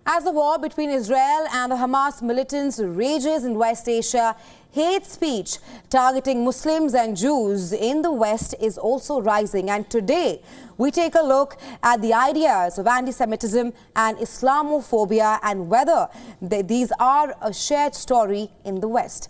As the war between Israel and the Hamas militants rages in West Asia, hate speech targeting Muslims and Jews in the West is also rising. And today, we take a look at the ideas of anti-Semitism and Islamophobia and whether these are a shared story in the West.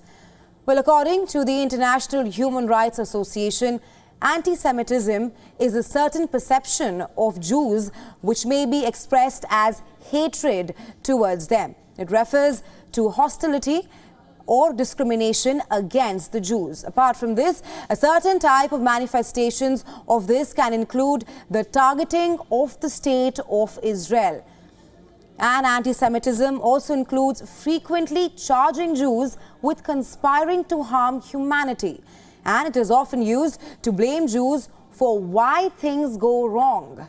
Well, according to the International Human Rights Association, anti-Semitism is a certain perception of Jews which may be expressed as hatred towards them. It refers to hostility or discrimination against the Jews. Apart from this, a certain type of manifestations of this can include the targeting of the state of Israel. And anti-Semitism also includes frequently charging Jews with conspiring to harm humanity. And it is often used to blame Jews for why things go wrong.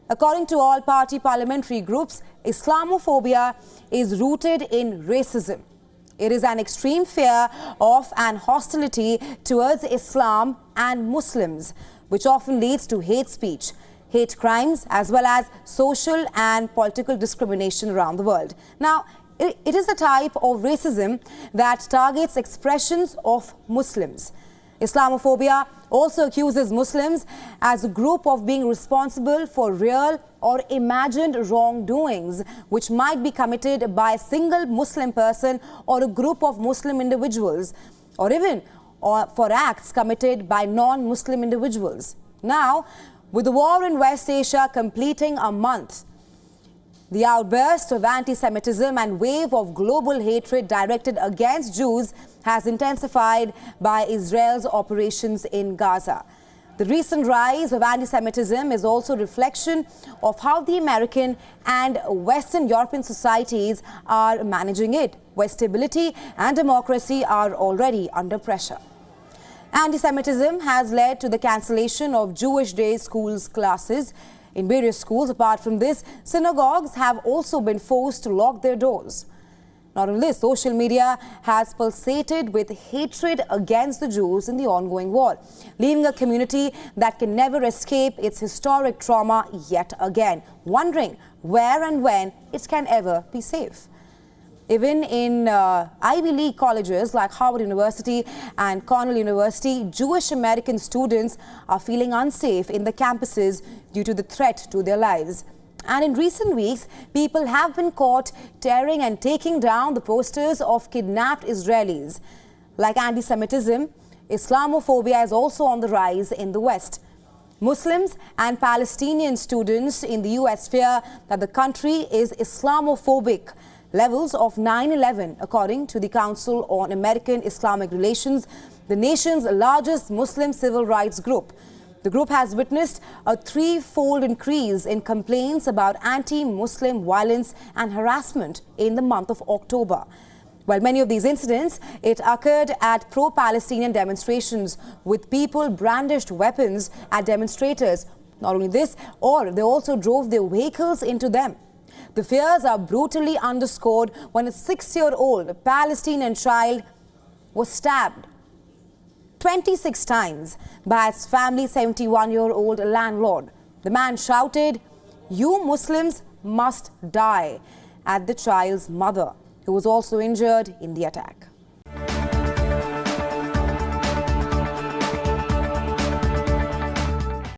According to all party parliamentary groups, Islamophobia is rooted in racism. It is an extreme fear of and hostility towards Islam and Muslims, which often leads to hate speech, hate crimes, as well as social and political discrimination around the world. Now, it is a type of racism that targets expressions of Muslims. Islamophobia also accuses Muslims as a group of being responsible for real or imagined wrongdoings which might be committed by a single Muslim person or a group of Muslim individuals, or even for acts committed by non-Muslim individuals. Now, with the war in West Asia completing a month, the outburst of anti-Semitism and wave of global hatred directed against Jews has intensified by Israel's operations in Gaza. The recent rise of anti-Semitism is also a reflection of how the American and Western European societies are managing it, where stability and democracy are already under pressure. Anti-Semitism has led to the cancellation of Jewish Day schools classes in various schools. Apart from this, synagogues have also been forced to lock their doors. Not only this, social media has pulsated with hatred against the Jews in the ongoing war, leaving a community that can never escape its historic trauma yet again, wondering where and when it can ever be safe. Even in Ivy League colleges like Harvard University and Cornell University, Jewish American students are feeling unsafe in the campuses due to the threat to their lives. And in recent weeks, people have been caught tearing and taking down the posters of kidnapped Israelis. Like anti-Semitism, Islamophobia is also on the rise in the West. Muslims and Palestinian students in the US fear that the country is Islamophobic. Levels of 9/11, according to the Council on American Islamic Relations, the nation's largest Muslim civil rights group. The group has witnessed a threefold increase in complaints about anti-Muslim violence and harassment in the month of October. While many of these incidents, it occurred at pro-Palestinian demonstrations with people brandished weapons at demonstrators. Not only this, they also drove their vehicles into them. The fears are brutally underscored when a 6-year-old Palestinian child was stabbed 26 times by his family's 71-year-old landlord. The man shouted, "You Muslims must die," at the child's mother, who was also injured in the attack.